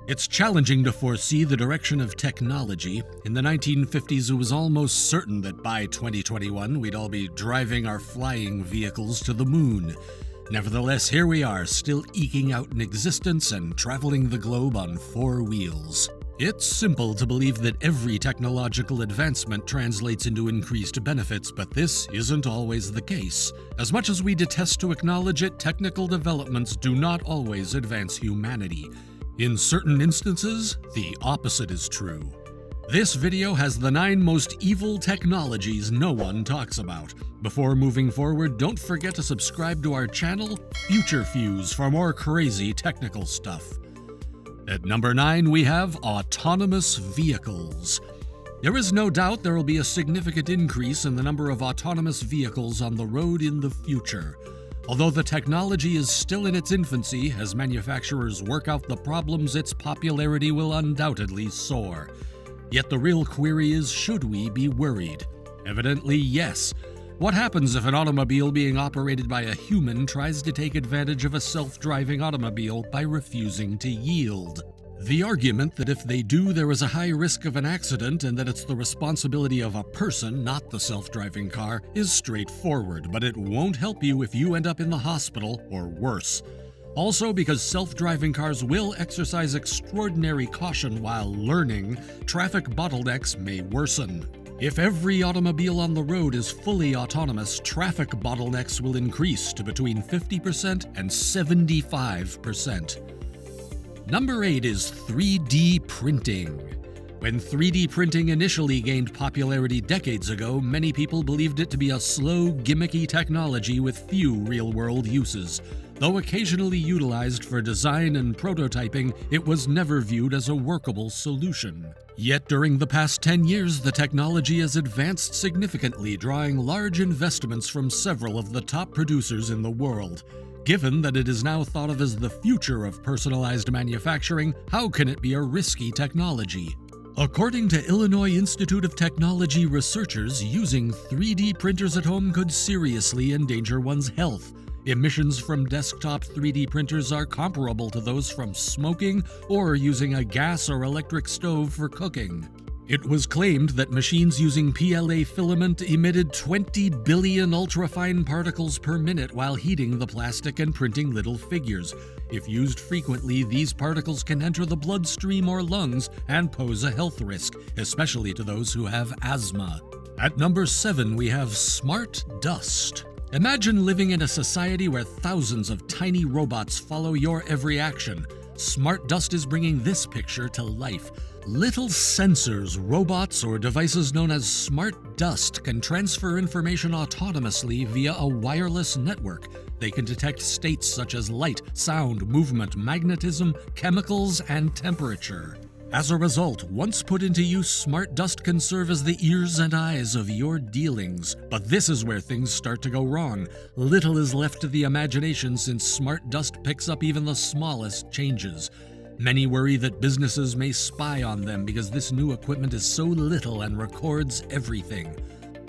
It's challenging to foresee the direction of technology. In the 1950s, it was almost certain that by 2021, we'd all be driving our flying vehicles to the moon. Nevertheless, here we are, still eking out an existence and traveling the globe on 4 wheels. It's simple to believe that every technological advancement translates into increased benefits, but this isn't always the case. As much as we detest to acknowledge it, technical developments do not always advance humanity. In certain instances, the opposite is true. This video has the 9 most evil technologies no one talks about. Before moving forward, don't forget to subscribe to our channel, Future Fuse, for more crazy technical stuff. At number 9, we have autonomous vehicles. There is no doubt there will be a significant increase in the number of autonomous vehicles on the road in the future. Although the technology is still in its infancy, as manufacturers work out the problems, its popularity will undoubtedly soar. Yet the real query is, should we be worried? Evidently, yes. What happens if an automobile being operated by a human tries to take advantage of a self-driving automobile by refusing to yield? The argument that if they do, there is a high risk of an accident and that it's the responsibility of a person, not the self-driving car, is straightforward, but it won't help you if you end up in the hospital or worse. Also, because self-driving cars will exercise extraordinary caution while learning, traffic bottlenecks may worsen. If every automobile on the road is fully autonomous, traffic bottlenecks will increase to between 50% and 75%. Number 8 is 3D printing. When 3D printing initially gained popularity decades ago, many people believed it to be a slow, gimmicky technology with few real-world uses. Though occasionally utilized for design and prototyping, it was never viewed as a workable solution. Yet during the past 10 years, the technology has advanced significantly, drawing large investments from several of the top producers in the world. Given that it is now thought of as the future of personalized manufacturing, how can it be a risky technology? According to Illinois Institute of Technology researchers, using 3D printers at home could seriously endanger one's health. Emissions from desktop 3D printers are comparable to those from smoking or using a gas or electric stove for cooking. It was claimed that machines using PLA filament emitted 20 billion ultrafine particles per minute while heating the plastic and printing little figures. If used frequently, these particles can enter the bloodstream or lungs and pose a health risk, especially to those who have asthma. At number 7, we have smart dust. Imagine living in a society where thousands of tiny robots follow your every action. Smart dust is bringing this picture to life. Little sensors, robots, or devices known as smart dust can transfer information autonomously via a wireless network. They can detect states such as light, sound, movement, magnetism, chemicals, and temperature. As a result, once put into use, smart dust can serve as the ears and eyes of your dealings. But this is where things start to go wrong. Little is left to the imagination since smart dust picks up even the smallest changes. Many worry that businesses may spy on them because this new equipment is so little and records everything.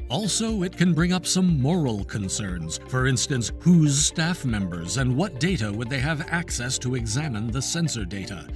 Also, it can bring up some moral concerns. For instance, whose staff members and what data would they have access to examine the sensor data?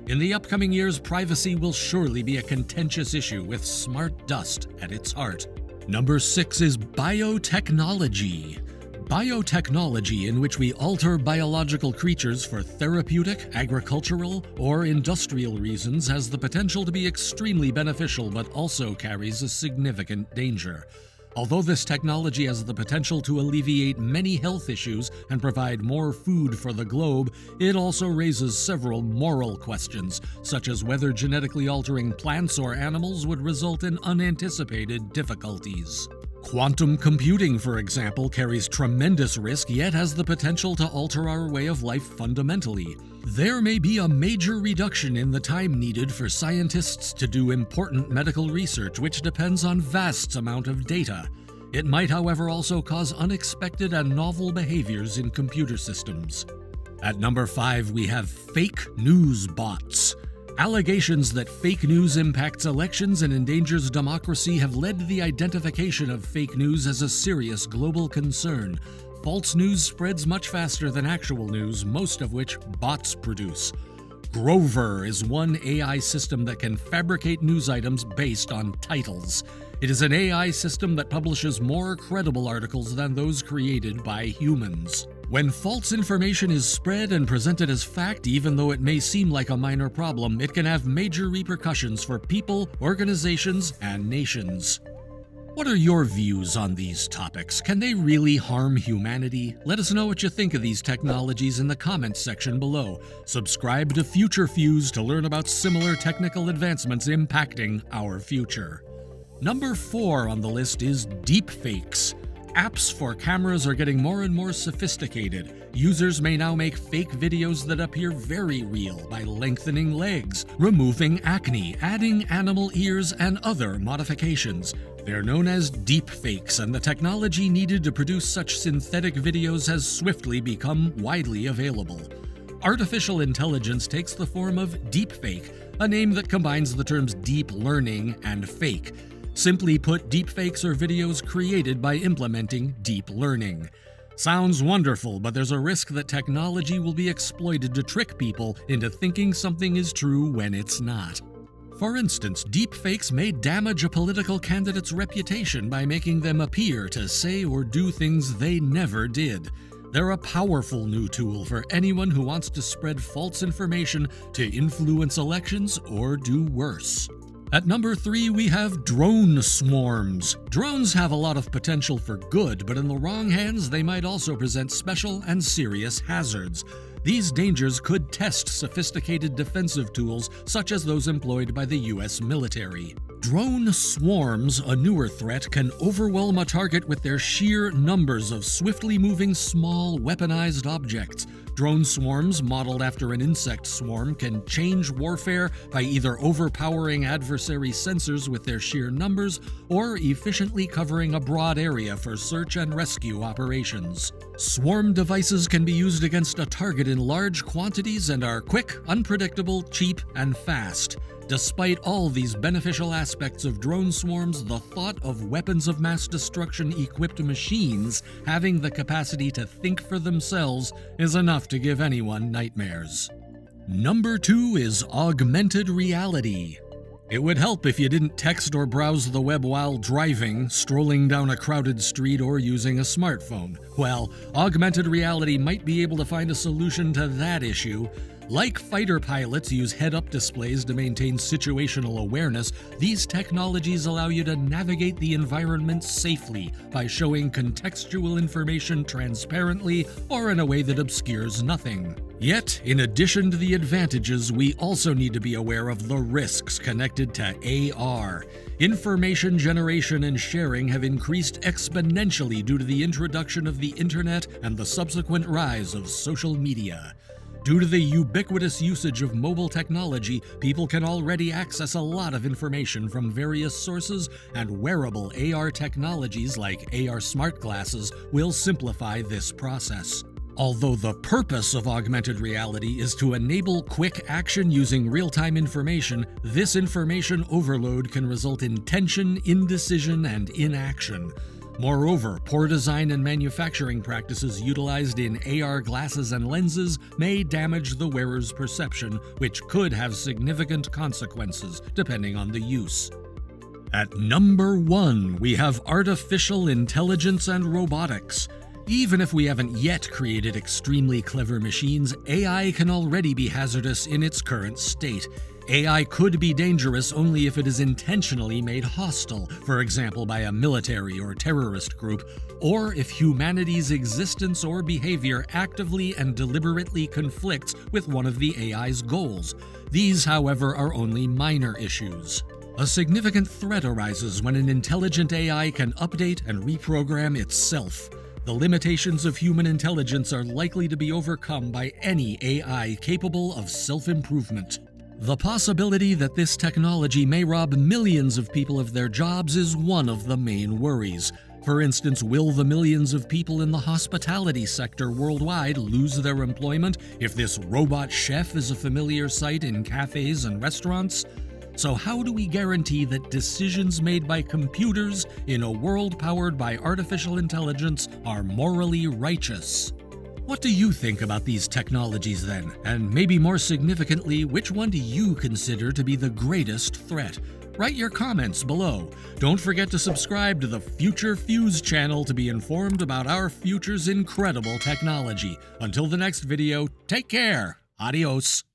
In the upcoming years, privacy will surely be a contentious issue with smart dust at its heart. Number 6 is biotechnology. Biotechnology, in which we alter biological creatures for therapeutic, agricultural, or industrial reasons, has the potential to be extremely beneficial but also carries a significant danger. Although this technology has the potential to alleviate many health issues and provide more food for the globe, it also raises several moral questions, such as whether genetically altering plants or animals would result in unanticipated difficulties. Quantum computing, for example, carries tremendous risk yet has the potential to alter our way of life fundamentally. There may be a major reduction in the time needed for scientists to do important medical research, which depends on vast amount of data. It might, however, also cause unexpected and novel behaviors in computer systems. At number 5, we have fake news bots. Allegations that fake news impacts elections and endangers democracy have led to the identification of fake news as a serious global concern. False news spreads much faster than actual news, most of which bots produce. Grover is one AI system that can fabricate news items based on titles. It is an AI system that publishes more credible articles than those created by humans. When false information is spread and presented as fact, even though it may seem like a minor problem, it can have major repercussions for people, organizations, and nations. What are your views on these topics? Can they really harm humanity? Let us know what you think of these technologies in the comments section below. Subscribe to Future Fuse to learn about similar technical advancements impacting our future. Number 4 on the list is deepfakes. Apps for cameras are getting more and more sophisticated. Users may now make fake videos that appear very real by lengthening legs, removing acne, adding animal ears, and other modifications. They're known as deepfakes, and the technology needed to produce such synthetic videos has swiftly become widely available. Artificial intelligence takes the form of deepfake, a name that combines the terms deep learning and fake. Simply put, deepfakes are videos created by implementing deep learning. Sounds wonderful, but there's a risk that technology will be exploited to trick people into thinking something is true when it's not. For instance, deepfakes may damage a political candidate's reputation by making them appear to say or do things they never did. They're a powerful new tool for anyone who wants to spread false information to influence elections or do worse. At number 3, we have drone swarms. Drones have a lot of potential for good, but in the wrong hands, they might also present special and serious hazards. These dangers could test sophisticated defensive tools, such as those employed by the US military. Drone swarms, a newer threat, can overwhelm a target with their sheer numbers of swiftly moving small, weaponized objects. Drone swarms, modeled after an insect swarm, can change warfare by either overpowering adversary sensors with their sheer numbers or efficiently covering a broad area for search and rescue operations. Swarm devices can be used against a target in large quantities and are quick, unpredictable, cheap, and fast. Despite all these beneficial aspects of drone swarms, the thought of weapons of mass destruction equipped machines having the capacity to think for themselves is enough to give anyone nightmares. Number 2 is augmented reality. It would help if you didn't text or browse the web while driving, strolling down a crowded street, or using a smartphone. Well, augmented reality might be able to find a solution to that issue. Like fighter pilots use head-up displays to maintain situational awareness, these technologies allow you to navigate the environment safely by showing contextual information transparently or in a way that obscures nothing. Yet, in addition to the advantages, we also need to be aware of the risks connected to AR. Information generation and sharing have increased exponentially due to the introduction of the internet and the subsequent rise of social media. Due to the ubiquitous usage of mobile technology, people can already access a lot of information from various sources, and wearable AR technologies like AR smart glasses will simplify this process. Although the purpose of augmented reality is to enable quick action using real-time information, this information overload can result in tension, indecision, and inaction. Moreover, poor design and manufacturing practices utilized in AR glasses and lenses may damage the wearer's perception, which could have significant consequences depending on the use. At number 1, we have artificial intelligence and robotics. Even if we haven't yet created extremely clever machines, AI can already be hazardous in its current state. AI could be dangerous only if it is intentionally made hostile, for example by a military or terrorist group, or if humanity's existence or behavior actively and deliberately conflicts with one of the AI's goals. These, however, are only minor issues. A significant threat arises when an intelligent AI can update and reprogram itself. The limitations of human intelligence are likely to be overcome by any AI capable of self-improvement. The possibility that this technology may rob millions of people of their jobs is one of the main worries. For instance, will the millions of people in the hospitality sector worldwide lose their employment if this robot chef is a familiar sight in cafes and restaurants? So how do we guarantee that decisions made by computers in a world powered by artificial intelligence are morally righteous? What do you think about these technologies then? And maybe more significantly, which one do you consider to be the greatest threat? Write your comments below. Don't forget to subscribe to the Future Fuse channel to be informed about our future's incredible technology. Until the next video, take care. Adios.